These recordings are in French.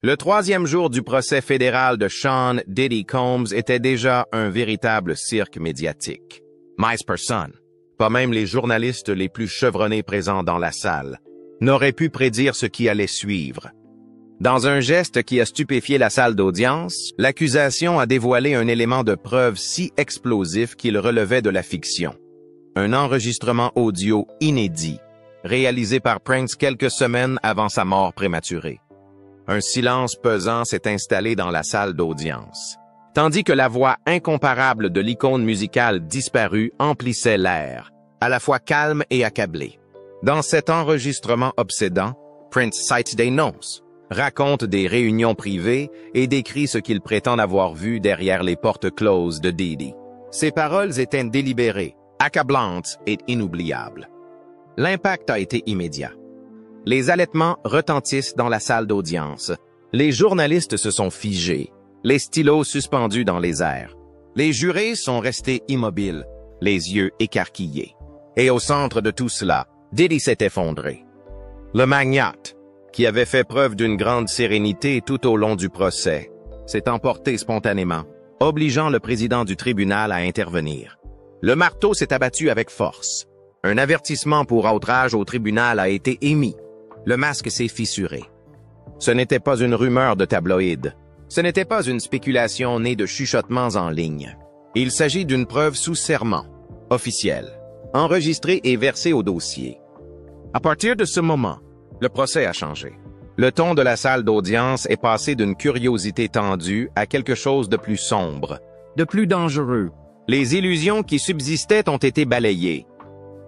Le troisième jour du procès fédéral de Sean Diddy Combs était déjà un véritable cirque médiatique. Mais personne, pas même les journalistes les plus chevronnés présents dans la salle, n'aurait pu prédire ce qui allait suivre. Dans un geste qui a stupéfié la salle d'audience, l'accusation a dévoilé un élément de preuve si explosif qu'il relevait de la fiction. Un enregistrement audio inédit, réalisé par Prince quelques semaines avant sa mort prématurée. Un silence pesant s'est installé dans la salle d'audience, tandis que la voix incomparable de l'icône musicale disparue emplissait l'air, à la fois calme et accablé. Dans cet enregistrement obsédant, Prince cite des noms, raconte des réunions privées et décrit ce qu'il prétend avoir vu derrière les portes closes de Diddy. Ses paroles étaient délibérées, accablantes et inoubliables. L'impact a été immédiat. Les halètements retentissent dans la salle d'audience. Les journalistes se sont figés, les stylos suspendus dans les airs. Les jurés sont restés immobiles, les yeux écarquillés. Et au centre de tout cela, Diddy s'est effondré. Le magnate, qui avait fait preuve d'une grande sérénité tout au long du procès, s'est emporté spontanément, obligeant le président du tribunal à intervenir. Le marteau s'est abattu avec force. Un avertissement pour outrage au tribunal a été émis. Le masque s'est fissuré. Ce n'était pas une rumeur de tabloïd. Ce n'était pas une spéculation née de chuchotements en ligne. Il s'agit d'une preuve sous serment, officielle, enregistrée et versée au dossier. À partir de ce moment, le procès a changé. Le ton de la salle d'audience est passé d'une curiosité tendue à quelque chose de plus sombre, de plus dangereux. Les illusions qui subsistaient ont été balayées.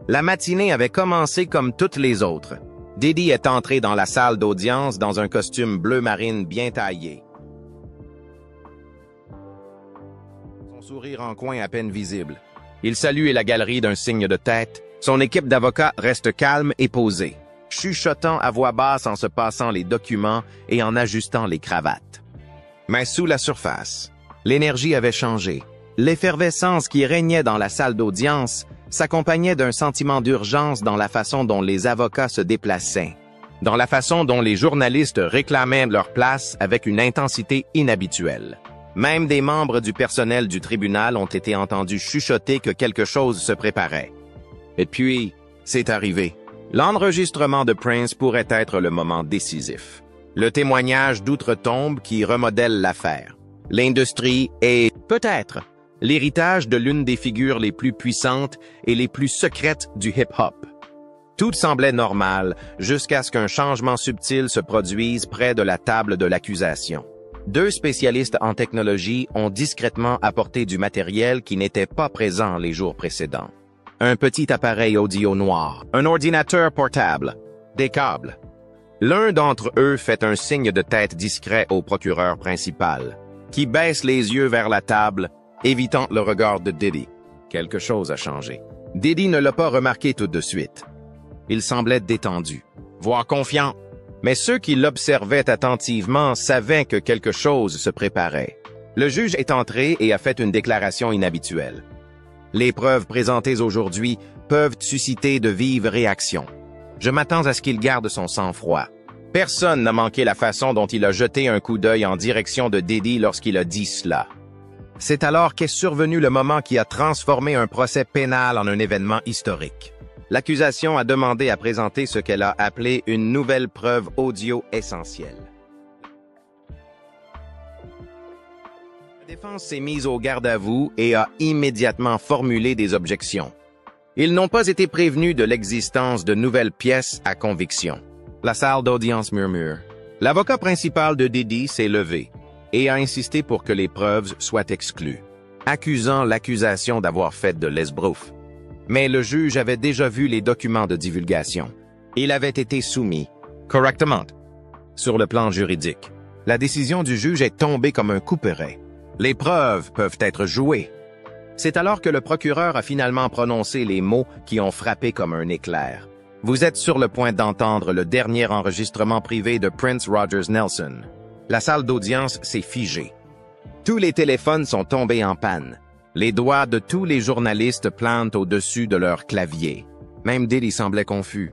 La matinée avait commencé comme toutes les autres. Diddy est entré dans la salle d'audience dans un costume bleu marine bien taillé. Son sourire en coin à peine visible. Il salue la galerie d'un signe de tête. Son équipe d'avocats reste calme et posée, chuchotant à voix basse en se passant les documents et en ajustant les cravates. Mais sous la surface, l'énergie avait changé. L'effervescence qui régnait dans la salle d'audience s'accompagnait d'un sentiment d'urgence dans la façon dont les avocats se déplaçaient, dans la façon dont les journalistes réclamaient leur place avec une intensité inhabituelle. Même des membres du personnel du tribunal ont été entendus chuchoter que quelque chose se préparait. Et puis, c'est arrivé. L'enregistrement de Prince pourrait être le moment décisif. Le témoignage d'outre-tombe qui remodèle l'affaire. L'industrie est, peut-être, l'héritage de l'une des figures les plus puissantes et les plus secrètes du hip-hop. Tout semblait normal jusqu'à ce qu'un changement subtil se produise près de la table de l'accusation. Deux spécialistes en technologie ont discrètement apporté du matériel qui n'était pas présent les jours précédents. Un petit appareil audio noir, un ordinateur portable, des câbles. L'un d'entre eux fait un signe de tête discret au procureur principal, qui baisse les yeux vers la table, évitant le regard de Diddy. Quelque chose a changé. Diddy ne l'a pas remarqué tout de suite. Il semblait détendu, voire confiant, mais ceux qui l'observaient attentivement savaient que quelque chose se préparait. Le juge est entré et a fait une déclaration inhabituelle. Les preuves présentées aujourd'hui peuvent susciter de vives réactions. Je m'attends à ce qu'il garde son sang-froid. Personne n'a manqué la façon dont il a jeté un coup d'œil en direction de Diddy lorsqu'il a dit cela. C'est alors qu'est survenu le moment qui a transformé un procès pénal en un événement historique. L'accusation a demandé à présenter ce qu'elle a appelé une nouvelle preuve audio essentielle. La défense s'est mise au garde-à-vous et a immédiatement formulé des objections. Ils n'ont pas été prévenus de l'existence de nouvelles pièces à conviction. La salle d'audience murmure. L'avocat principal de Diddy s'est levé et a insisté pour que les preuves soient exclues, accusant l'accusation d'avoir fait de l'esbrouf. Mais le juge avait déjà vu les documents de divulgation. Il avait été soumis, correctement, sur le plan juridique. La décision du juge est tombée comme un couperet. Les preuves peuvent être jouées. C'est alors que le procureur a finalement prononcé les mots qui ont frappé comme un éclair. Vous êtes sur le point d'entendre le dernier enregistrement privé de Prince Rogers Nelson. La salle d'audience s'est figée. Tous les téléphones sont tombés en panne. Les doigts de tous les journalistes plantent au-dessus de leur clavier. Même Diddy semblait confus.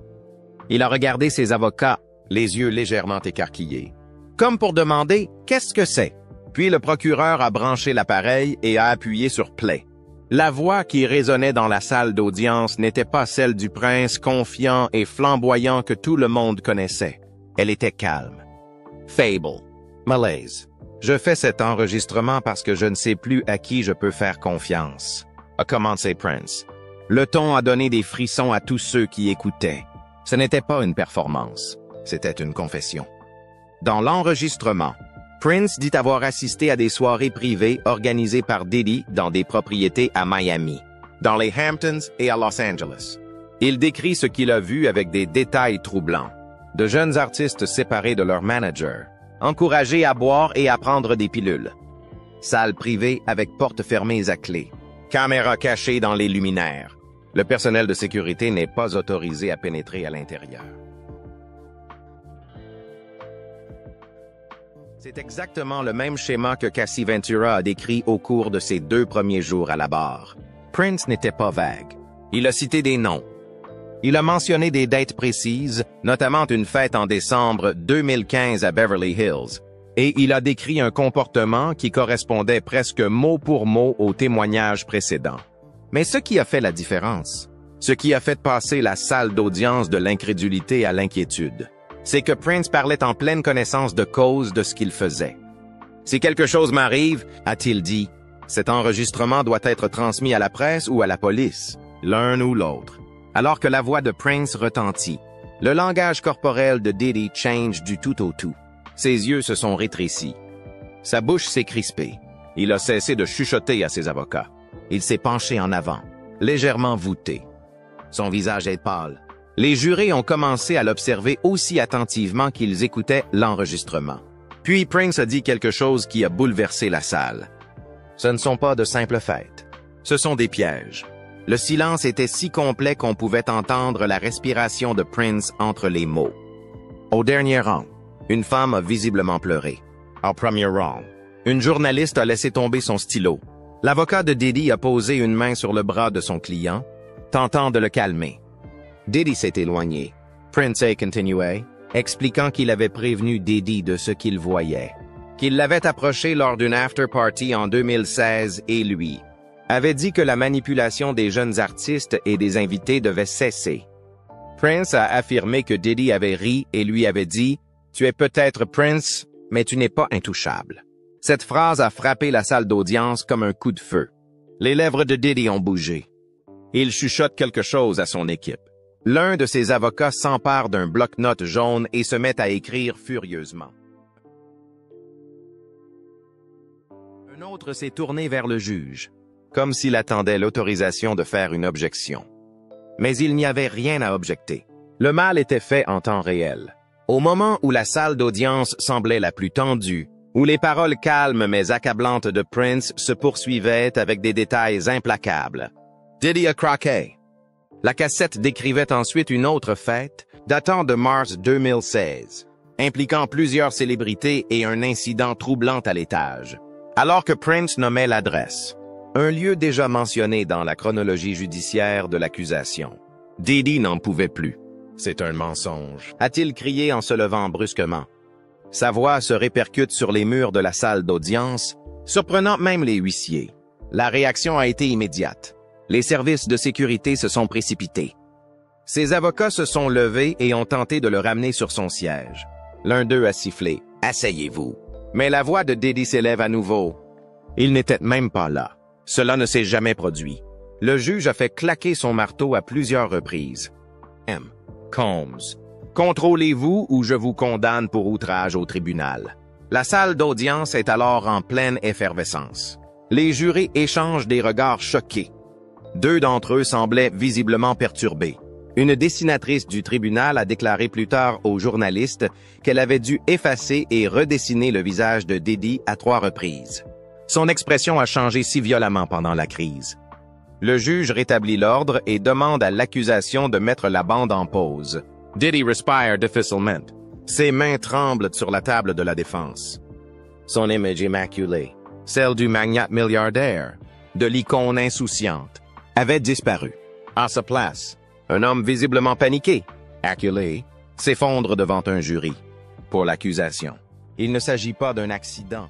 Il a regardé ses avocats, les yeux légèrement écarquillés. comme pour demander « Qu'est-ce que c'est ?» Puis le procureur a branché l'appareil et a appuyé sur « Play ». La voix qui résonnait dans la salle d'audience n'était pas celle du prince confiant et flamboyant que tout le monde connaissait. Elle était calme. Fable. Malaise. Je fais cet enregistrement parce que je ne sais plus à qui je peux faire confiance, a commencé Prince. Le ton a donné des frissons à tous ceux qui écoutaient. Ce n'était pas une performance, c'était une confession. Dans l'enregistrement, Prince dit avoir assisté à des soirées privées organisées par Diddy dans des propriétés à Miami, dans les Hamptons et à Los Angeles. Il décrit ce qu'il a vu avec des détails troublants. De jeunes artistes séparés de leur manager, encouragés à boire et à prendre des pilules. Salle privée avec portes fermées à clé. Caméras cachées dans les luminaires. Le personnel de sécurité n'est pas autorisé à pénétrer à l'intérieur. C'est exactement le même schéma que Cassie Ventura a décrit au cours de ses 2 premiers jours à la barre. Prince n'était pas vague. Il a cité des noms. Il a mentionné des dates précises, notamment une fête en décembre 2015 à Beverly Hills, et il a décrit un comportement qui correspondait presque mot pour mot au témoignage précédent. Mais ce qui a fait la différence, ce qui a fait passer la salle d'audience de l'incrédulité à l'inquiétude, c'est que Prince parlait en pleine connaissance de cause de ce qu'il faisait. « Si quelque chose m'arrive, a-t-il dit, cet enregistrement doit être transmis à la presse ou à la police, l'un ou l'autre. » Alors que la voix de Prince retentit, le langage corporel de Diddy change du tout au tout. Ses yeux se sont rétrécis. Sa bouche s'est crispée. Il a cessé de chuchoter à ses avocats. Il s'est penché en avant, légèrement voûté. Son visage est pâle. Les jurés ont commencé à l'observer aussi attentivement qu'ils écoutaient l'enregistrement. Puis Prince a dit quelque chose qui a bouleversé la salle. Ce ne sont pas de simples fêtes. Ce sont des pièges. Le silence était si complet qu'on pouvait entendre la respiration de Prince entre les mots. Au dernier rang, une femme a visiblement pleuré. Au premier rang, une journaliste a laissé tomber son stylo. L'avocat de Diddy a posé une main sur le bras de son client, tentant de le calmer. Diddy s'est éloigné. Prince a continué, expliquant qu'il avait prévenu Diddy de ce qu'il voyait, qu'il l'avait approché lors d'une after-party en 2016 et lui avait dit que la manipulation des jeunes artistes et des invités devait cesser. Prince a affirmé que Diddy avait ri et lui avait dit « Tu es peut-être Prince, mais tu n'es pas intouchable ». Cette phrase a frappé la salle d'audience comme un coup de feu. Les lèvres de Diddy ont bougé. Il chuchote quelque chose à son équipe. L'un de ses avocats s'empare d'un bloc-notes jaune et se met à écrire furieusement. Un autre s'est tourné vers le juge, comme s'il attendait l'autorisation de faire une objection. Mais il n'y avait rien à objecter. Le mal était fait en temps réel. Au moment où la salle d'audience semblait la plus tendue, où les paroles calmes mais accablantes de Prince se poursuivaient avec des détails implacables. Diddy a craqué. La cassette décrivait ensuite une autre fête, datant de mars 2016, impliquant plusieurs célébrités et un incident troublant à l'étage, alors que Prince nommait l'adresse. Un lieu déjà mentionné dans la chronologie judiciaire de l'accusation. Diddy n'en pouvait plus. « C'est un mensonge », a-t-il crié en se levant brusquement. Sa voix se répercute sur les murs de la salle d'audience, surprenant même les huissiers. La réaction a été immédiate. Les services de sécurité se sont précipités. Ses avocats se sont levés et ont tenté de le ramener sur son siège. L'un d'eux a sifflé « Asseyez-vous ». Mais la voix de Diddy s'élève à nouveau. Il n'était même pas là. Cela ne s'est jamais produit. Le juge a fait claquer son marteau à plusieurs reprises. M. Combs. Contrôlez-vous ou je vous condamne pour outrage au tribunal. La salle d'audience est alors en pleine effervescence. Les jurés échangent des regards choqués. 2 d'entre eux semblaient visiblement perturbés. Une dessinatrice du tribunal a déclaré plus tard aux journalistes qu'elle avait dû effacer et redessiner le visage de Diddy à 3 reprises. Son expression a changé si violemment pendant la crise. Le juge rétablit l'ordre et demande à l'accusation de mettre la bande en pause. Diddy respire difficilement. Ses mains tremblent sur la table de la défense. Son image immaculée, celle du magnate milliardaire, de l'icône insouciante, avait disparu. À sa place, un homme visiblement paniqué, acculé, s'effondre devant un jury. Pour l'accusation. Il ne s'agit pas d'un accident.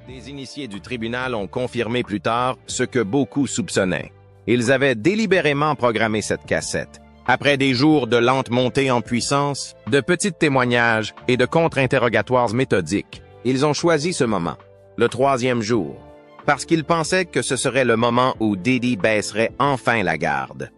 Des initiés du tribunal ont confirmé plus tard ce que beaucoup soupçonnaient. Ils avaient délibérément programmé cette cassette. Après des jours de lente montée en puissance, de petits témoignages et de contre-interrogatoires méthodiques, ils ont choisi ce moment, le 3e jour, parce qu'ils pensaient que ce serait le moment où Diddy baisserait enfin la garde.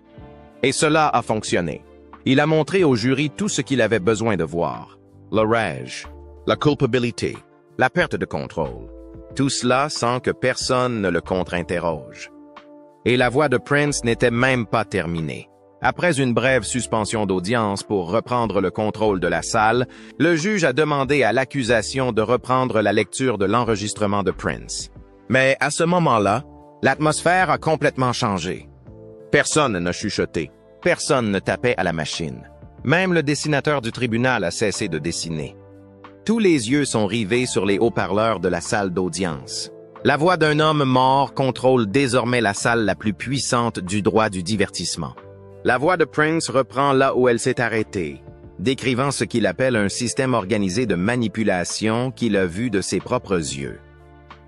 Et cela a fonctionné. Il a montré au jury tout ce qu'il avait besoin de voir. Le rage, la culpabilité, la perte de contrôle. Tout cela sans que personne ne le contre-interroge. Et la voix de Prince n'était même pas terminée. Après une brève suspension d'audience pour reprendre le contrôle de la salle, le juge a demandé à l'accusation de reprendre la lecture de l'enregistrement de Prince. Mais à ce moment-là, l'atmosphère a complètement changé. Personne n'a chuchoté, personne ne tapait à la machine. Même le dessinateur du tribunal a cessé de dessiner. Tous les yeux sont rivés sur les haut-parleurs de la salle d'audience. La voix d'un homme mort contrôle désormais la salle la plus puissante du droit du divertissement. La voix de Prince reprend là où elle s'est arrêtée, décrivant ce qu'il appelle un système organisé de manipulation qu'il a vu de ses propres yeux.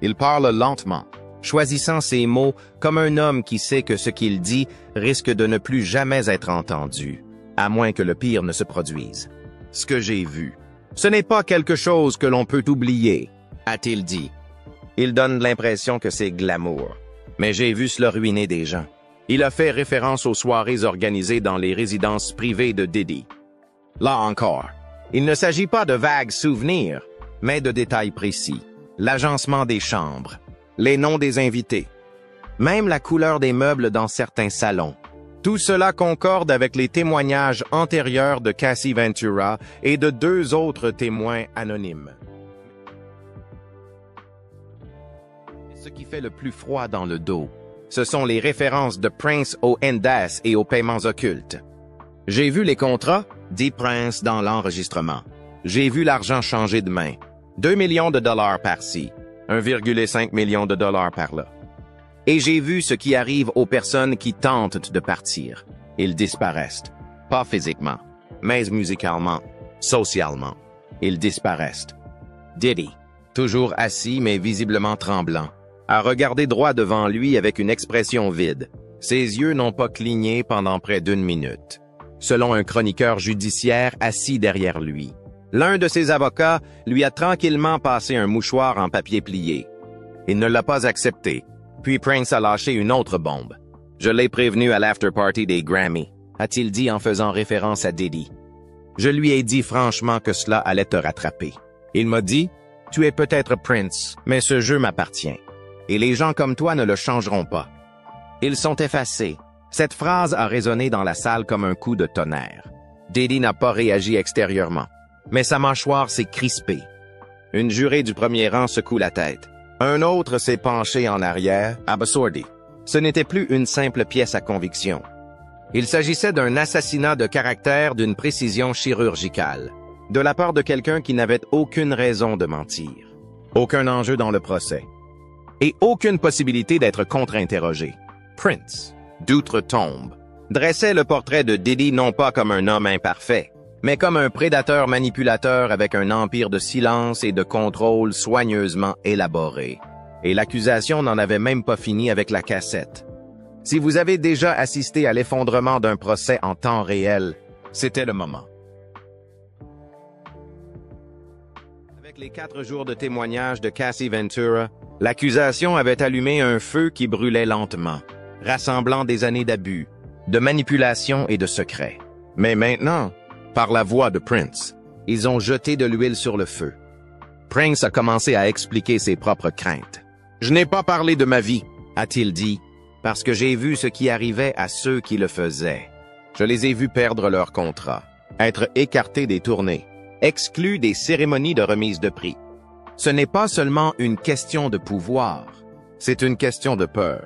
Il parle lentement, choisissant ses mots comme un homme qui sait que ce qu'il dit risque de ne plus jamais être entendu, à moins que le pire ne se produise. Ce que j'ai vu, ce n'est pas quelque chose que l'on peut oublier, a-t-il dit. Il donne l'impression que c'est glamour, mais j'ai vu cela ruiner des gens. Il a fait référence aux soirées organisées dans les résidences privées de Diddy. Là encore, il ne s'agit pas de vagues souvenirs, mais de détails précis. L'agencement des chambres, les noms des invités, même la couleur des meubles dans certains salons. Tout cela concorde avec les témoignages antérieurs de Cassie Ventura et de 2 autres témoins anonymes. Ce qui fait le plus froid dans le dos, ce sont les références de Prince aux NDAS et aux paiements occultes. J'ai vu les contrats, dit Prince dans l'enregistrement. J'ai vu l'argent changer de main. 2 millions de dollars par-ci, 1,5 million de dollars par-là. Et j'ai vu ce qui arrive aux personnes qui tentent de partir. Ils disparaissent. Pas physiquement, mais musicalement, socialement. Ils disparaissent. Diddy, toujours assis mais visiblement tremblant, a regardé droit devant lui avec une expression vide. Ses yeux n'ont pas cligné pendant près d'1 minute. Selon un chroniqueur judiciaire assis derrière lui. L'un de ses avocats lui a tranquillement passé un mouchoir en papier plié. Il ne l'a pas accepté. Puis Prince a lâché une autre bombe. « Je l'ai prévenu à l'after-party des Grammy », a-t-il dit en faisant référence à Diddy. « Je lui ai dit franchement que cela allait te rattraper. Il m'a dit, « Tu es peut-être Prince, mais ce jeu m'appartient. Et les gens comme toi ne le changeront pas. » Ils sont effacés. Cette phrase a résonné dans la salle comme un coup de tonnerre. Diddy n'a pas réagi extérieurement, mais sa mâchoire s'est crispée. Une jurée du premier rang secoue la tête. Un autre s'est penché en arrière, abasourdi. Ce n'était plus une simple pièce à conviction. Il s'agissait d'un assassinat de caractère d'une précision chirurgicale, de la part de quelqu'un qui n'avait aucune raison de mentir. Aucun enjeu dans le procès. Et aucune possibilité d'être contre-interrogé. Prince, d'outre-tombe, dressait le portrait de Diddy non pas comme un homme imparfait, mais comme un prédateur manipulateur avec un empire de silence et de contrôle soigneusement élaboré. Et l'accusation n'en avait même pas fini avec la cassette. Si vous avez déjà assisté à l'effondrement d'un procès en temps réel, c'était le moment. Avec les 4 jours de témoignage de Cassie Ventura, l'accusation avait allumé un feu qui brûlait lentement, rassemblant des années d'abus, de manipulation et de secrets. Mais maintenant, par la voix de Prince, ils ont jeté de l'huile sur le feu. Prince a commencé à expliquer ses propres craintes. « Je n'ai pas parlé de ma vie, » a-t-il dit, « parce que j'ai vu ce qui arrivait à ceux qui le faisaient. Je les ai vus perdre leur contrat, être écartés des tournées, exclus des cérémonies de remise de prix. Ce n'est pas seulement une question de pouvoir, c'est une question de peur.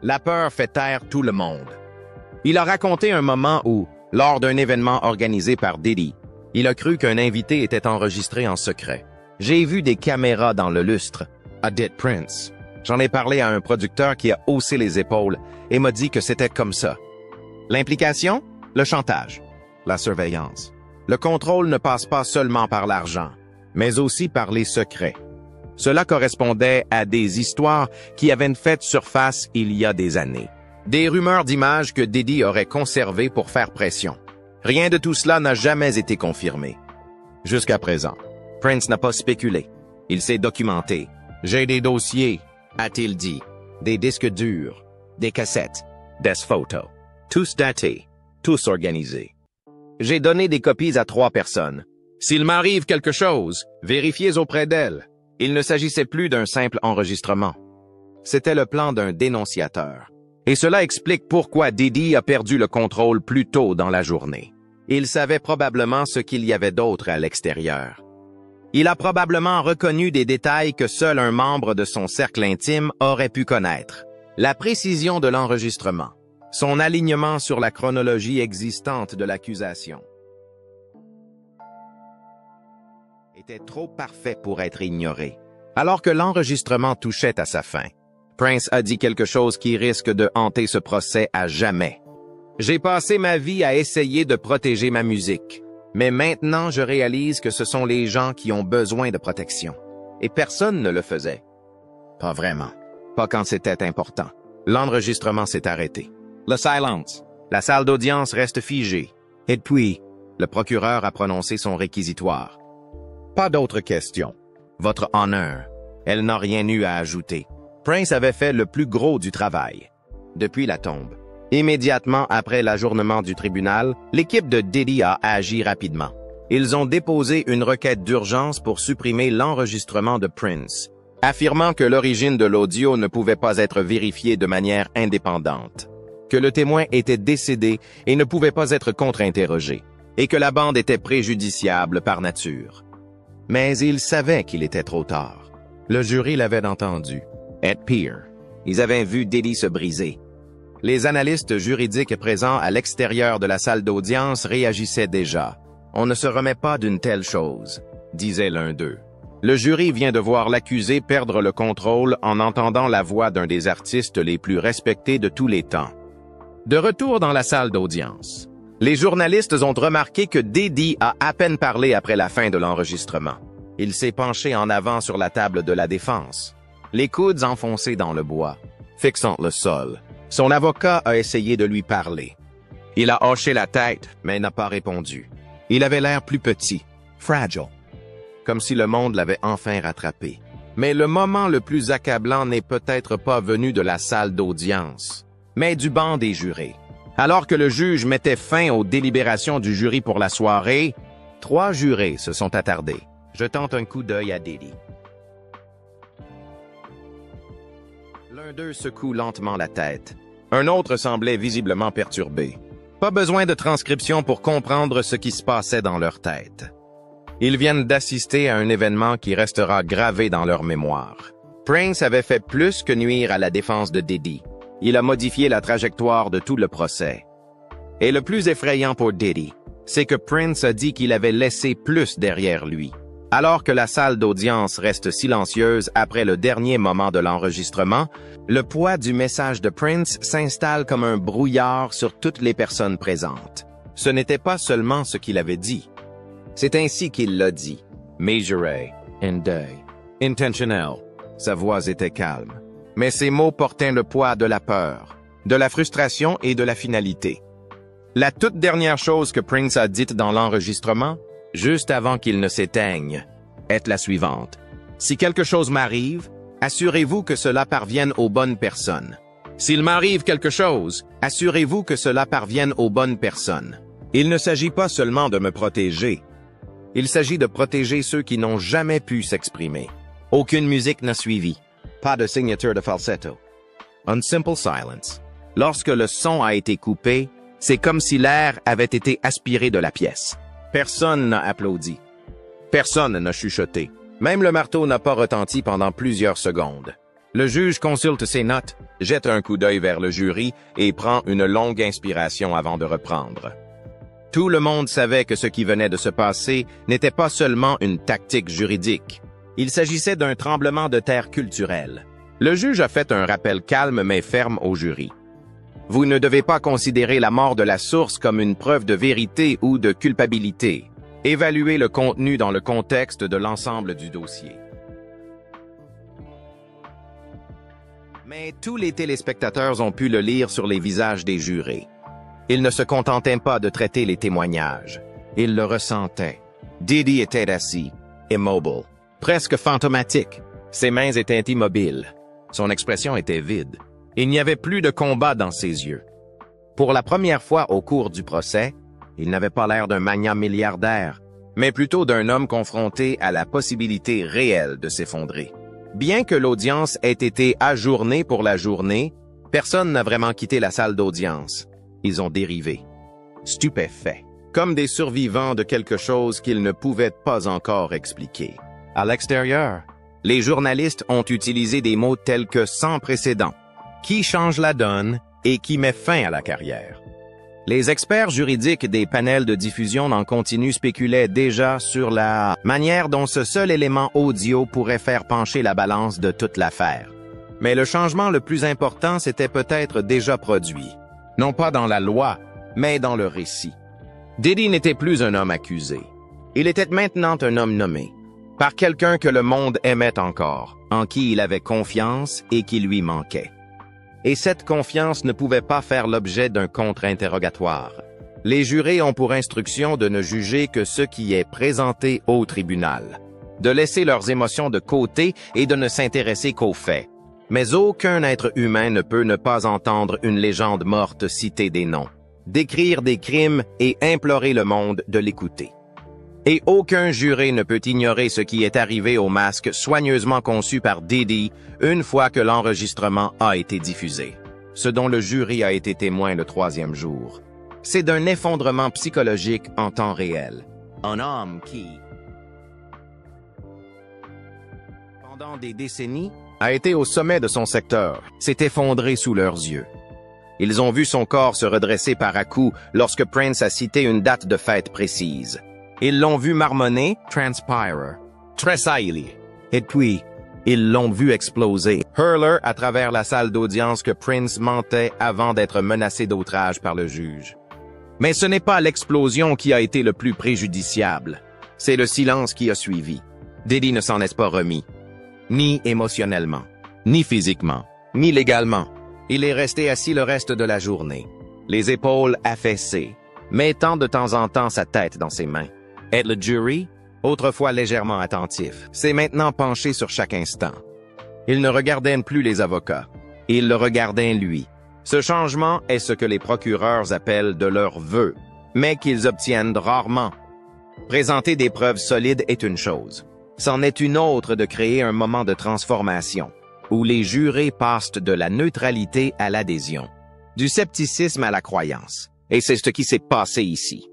La peur fait taire tout le monde. » Il a raconté un moment où, lors d'un événement organisé par Diddy, il a cru qu'un invité était enregistré en secret. « J'ai vu des caméras dans le lustre », a dit Prince. J'en ai parlé à un producteur qui a haussé les épaules et m'a dit que c'était comme ça. L'implication? Le chantage. La surveillance. Le contrôle ne passe pas seulement par l'argent, mais aussi par les secrets. Cela correspondait à des histoires qui avaient fait surface il y a des années. Des rumeurs d'images que Diddy aurait conservées pour faire pression. Rien de tout cela n'a jamais été confirmé. Jusqu'à présent, Prince n'a pas spéculé. Il s'est documenté. J'ai des dossiers, a-t-il dit, des disques durs, des cassettes, des photos, tous datés, tous organisés. J'ai donné des copies à 3 personnes. S'il m'arrive quelque chose, vérifiez auprès d'elles. Il ne s'agissait plus d'un simple enregistrement. C'était le plan d'un dénonciateur. Et cela explique pourquoi Diddy a perdu le contrôle plus tôt dans la journée. Il savait probablement ce qu'il y avait d'autre à l'extérieur. Il a probablement reconnu des détails que seul un membre de son cercle intime aurait pu connaître. La précision de l'enregistrement, son alignement sur la chronologie existante de l'accusation, était trop parfait pour être ignoré. Alors que l'enregistrement touchait à sa fin, Prince a dit quelque chose qui risque de hanter ce procès à jamais. J'ai passé ma vie à essayer de protéger ma musique, mais maintenant je réalise que ce sont les gens qui ont besoin de protection. Et personne ne le faisait. Pas vraiment. Pas quand c'était important. L'enregistrement s'est arrêté. Le silence. La salle d'audience reste figée. Et puis, le procureur a prononcé son réquisitoire. Pas d'autres questions. Votre honneur. Elle n'a rien eu à ajouter. Prince avait fait le plus gros du travail. Depuis la tombe. Immédiatement après l'ajournement du tribunal, l'équipe de Diddy a agi rapidement. Ils ont déposé une requête d'urgence pour supprimer l'enregistrement de Prince, affirmant que l'origine de l'audio ne pouvait pas être vérifiée de manière indépendante, que le témoin était décédé et ne pouvait pas être contre-interrogé, et que la bande était préjudiciable par nature. Mais ils savaient qu'il était trop tard. Le jury l'avait entendu. Et pire, ils avaient vu Diddy se briser. Les analystes juridiques présents à l'extérieur de la salle d'audience réagissaient déjà. « On ne se remet pas d'une telle chose », disait l'un d'eux. Le jury vient de voir l'accusé perdre le contrôle en entendant la voix d'un des artistes les plus respectés de tous les temps. De retour dans la salle d'audience, les journalistes ont remarqué que Diddy a à peine parlé après la fin de l'enregistrement. Il s'est penché en avant sur la table de la défense, les coudes enfoncés dans le bois, fixant le sol. Son avocat a essayé de lui parler. Il a hoché la tête, mais n'a pas répondu. Il avait l'air plus petit, fragile, comme si le monde l'avait enfin rattrapé. Mais le moment le plus accablant n'est peut-être pas venu de la salle d'audience, mais du banc des jurés. Alors que le juge mettait fin aux délibérations du jury pour la soirée, 3 jurés se sont attardés, jetant un coup d'œil à Diddy. L'un d'eux secoue lentement la tête. Un autre semblait visiblement perturbé. Pas besoin de transcription pour comprendre ce qui se passait dans leur tête. Ils viennent d'assister à un événement qui restera gravé dans leur mémoire. Prince avait fait plus que nuire à la défense de Diddy. Il a modifié la trajectoire de tout le procès. Et le plus effrayant pour Diddy, c'est que Prince a dit qu'il avait laissé plus derrière lui. Alors que la salle d'audience reste silencieuse après le dernier moment de l'enregistrement, le poids du message de Prince s'installe comme un brouillard sur toutes les personnes présentes. Ce n'était pas seulement ce qu'il avait dit. C'est ainsi qu'il l'a dit. Mesuré, in day, intentionnel. Sa voix était calme. Mais ces mots portaient le poids de la peur, de la frustration et de la finalité. La toute dernière chose que Prince a dite dans l'enregistrement, juste avant qu'il ne s'éteigne, est la suivante. Si quelque chose m'arrive, assurez-vous que cela parvienne aux bonnes personnes. S'il m'arrive quelque chose, assurez-vous que cela parvienne aux bonnes personnes. Il ne s'agit pas seulement de me protéger. Il s'agit de protéger ceux qui n'ont jamais pu s'exprimer. Aucune musique n'a suivi. Pas de signature de falsetto. Un simple silence. Lorsque le son a été coupé, c'est comme si l'air avait été aspiré de la pièce. Personne n'a applaudi. Personne n'a chuchoté. Même le marteau n'a pas retenti pendant plusieurs secondes. Le juge consulte ses notes, jette un coup d'œil vers le jury et prend une longue inspiration avant de reprendre. Tout le monde savait que ce qui venait de se passer n'était pas seulement une tactique juridique. Il s'agissait d'un tremblement de terre culturel. Le juge a fait un rappel calme mais ferme au jury. Vous ne devez pas considérer la mort de la source comme une preuve de vérité ou de culpabilité. Évaluer le contenu dans le contexte de l'ensemble du dossier. Mais tous les téléspectateurs ont pu le lire sur les visages des jurés. Ils ne se contentaient pas de traiter les témoignages. Ils le ressentaient. Diddy était assis, immobile, presque fantomatique. Ses mains étaient immobiles. Son expression était vide. Il n'y avait plus de combat dans ses yeux. Pour la première fois au cours du procès, il n'avait pas l'air d'un magnat milliardaire, mais plutôt d'un homme confronté à la possibilité réelle de s'effondrer. Bien que l'audience ait été ajournée pour la journée, personne n'a vraiment quitté la salle d'audience. Ils ont dérivé, stupéfaits, comme des survivants de quelque chose qu'ils ne pouvaient pas encore expliquer. À l'extérieur, les journalistes ont utilisé des mots tels que « sans précédent », qui change la donne et qui met fin à la carrière. Les experts juridiques des panels de diffusion en continu spéculaient déjà sur la manière dont ce seul élément audio pourrait faire pencher la balance de toute l'affaire. Mais le changement le plus important s'était peut-être déjà produit, non pas dans la loi, mais dans le récit. Diddy n'était plus un homme accusé. Il était maintenant un homme nommé, par quelqu'un que le monde aimait encore, en qui il avait confiance et qui lui manquait. Et cette confiance ne pouvait pas faire l'objet d'un contre-interrogatoire. Les jurés ont pour instruction de ne juger que ce qui est présenté au tribunal, de laisser leurs émotions de côté et de ne s'intéresser qu'aux faits. Mais aucun être humain ne peut ne pas entendre une légende morte citer des noms, décrire des crimes et implorer le monde de l'écouter. Et aucun juré ne peut ignorer ce qui est arrivé au masque soigneusement conçu par Diddy une fois que l'enregistrement a été diffusé. Ce dont le jury a été témoin le 3e jour. C'est d'un effondrement psychologique en temps réel. Un homme qui, pendant des décennies, a été au sommet de son secteur, s'est effondré sous leurs yeux. Ils ont vu son corps se redresser par à-coups lorsque Prince a cité une date de fête précise. Ils l'ont vu marmonner, transpire, tressaillir, et puis, ils l'ont vu exploser, hurler à travers la salle d'audience que Prince mentait avant d'être menacé d'outrage par le juge. Mais ce n'est pas l'explosion qui a été le plus préjudiciable, c'est le silence qui a suivi. Diddy ne s'en est pas remis, ni émotionnellement, ni physiquement, ni légalement. Il est resté assis le reste de la journée, les épaules affaissées, mettant de temps en temps sa tête dans ses mains. Et le jury, autrefois légèrement attentif, s'est maintenant penché sur chaque instant. Il ne regardait plus les avocats. Il le regardait lui. Ce changement est ce que les procureurs appellent de leur vœu, mais qu'ils obtiennent rarement. Présenter des preuves solides est une chose. C'en est une autre de créer un moment de transformation, où les jurés passent de la neutralité à l'adhésion, du scepticisme à la croyance. Et c'est ce qui s'est passé ici.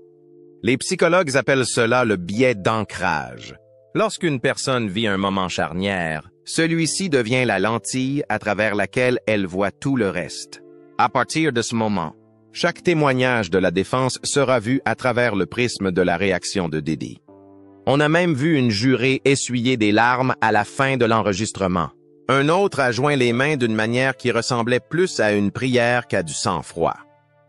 Les psychologues appellent cela le biais d'ancrage. Lorsqu'une personne vit un moment charnière, celui-ci devient la lentille à travers laquelle elle voit tout le reste. À partir de ce moment, chaque témoignage de la défense sera vu à travers le prisme de la réaction de Diddy. On a même vu une jurée essuyer des larmes à la fin de l'enregistrement. Un autre a joint les mains d'une manière qui ressemblait plus à une prière qu'à du sang-froid.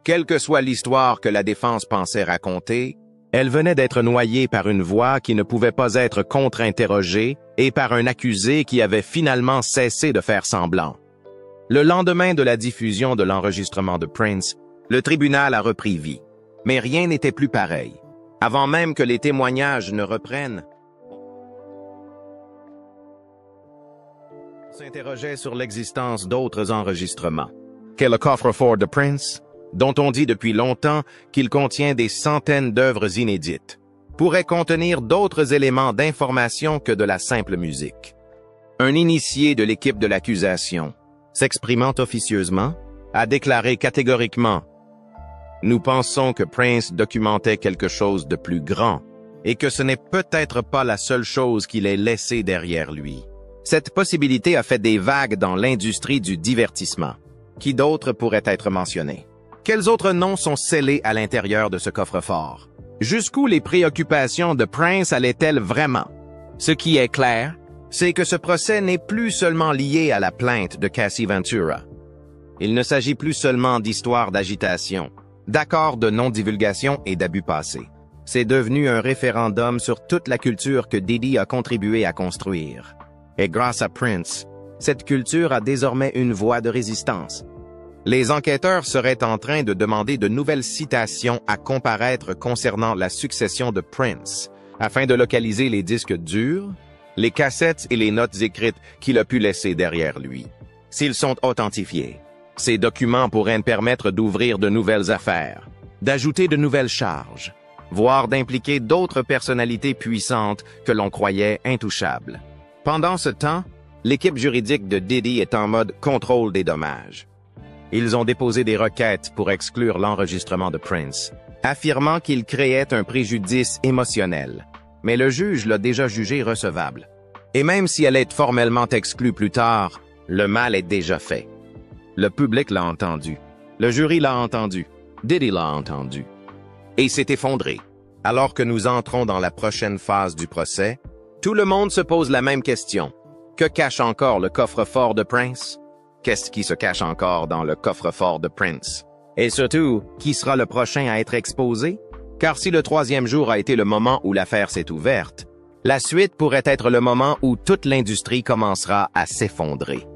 Quelle que soit l'histoire que la défense pensait raconter, elle venait d'être noyée par une voix qui ne pouvait pas être contre-interrogée et par un accusé qui avait finalement cessé de faire semblant. Le lendemain de la diffusion de l'enregistrement de Prince, le tribunal a repris vie. Mais rien n'était plus pareil. Avant même que les témoignages ne reprennent, on s'interrogeait sur l'existence d'autres enregistrements. Qu'est le coffre-fort de Prince, dont on dit depuis longtemps qu'il contient des centaines d'œuvres inédites, pourrait contenir d'autres éléments d'information que de la simple musique. Un initié de l'équipe de l'accusation, s'exprimant officieusement, a déclaré catégoriquement « Nous pensons que Prince documentait quelque chose de plus grand et que ce n'est peut-être pas la seule chose qu'il ait laissée derrière lui. » Cette possibilité a fait des vagues dans l'industrie du divertissement. Qui d'autres pourraient être mentionnés? Quels autres noms sont scellés à l'intérieur de ce coffre-fort? Jusqu'où les préoccupations de Prince allaient-elles vraiment? Ce qui est clair, c'est que ce procès n'est plus seulement lié à la plainte de Cassie Ventura. Il ne s'agit plus seulement d'histoires d'agitation, d'accords de non-divulgation et d'abus passés. C'est devenu un référendum sur toute la culture que Diddy a contribué à construire. Et grâce à Prince, cette culture a désormais une voie de résistance. Les enquêteurs seraient en train de demander de nouvelles citations à comparaître concernant la succession de Prince, afin de localiser les disques durs, les cassettes et les notes écrites qu'il a pu laisser derrière lui. S'ils sont authentifiés, ces documents pourraient permettre d'ouvrir de nouvelles affaires, d'ajouter de nouvelles charges, voire d'impliquer d'autres personnalités puissantes que l'on croyait intouchables. Pendant ce temps, l'équipe juridique de Diddy est en mode contrôle des dommages. Ils ont déposé des requêtes pour exclure l'enregistrement de Prince, affirmant qu'il créait un préjudice émotionnel. Mais le juge l'a déjà jugé recevable. Et même si elle est formellement exclue plus tard, le mal est déjà fait. Le public l'a entendu. Le jury l'a entendu. Diddy l'a entendu. Et s'est effondré. Alors que nous entrons dans la prochaine phase du procès, tout le monde se pose la même question. Que cache encore le coffre-fort de Prince? Qu'est-ce qui se cache encore dans le coffre-fort de Prince? Et surtout, qui sera le prochain à être exposé? Car si le 3e jour a été le moment où l'affaire s'est ouverte, la suite pourrait être le moment où toute l'industrie commencera à s'effondrer.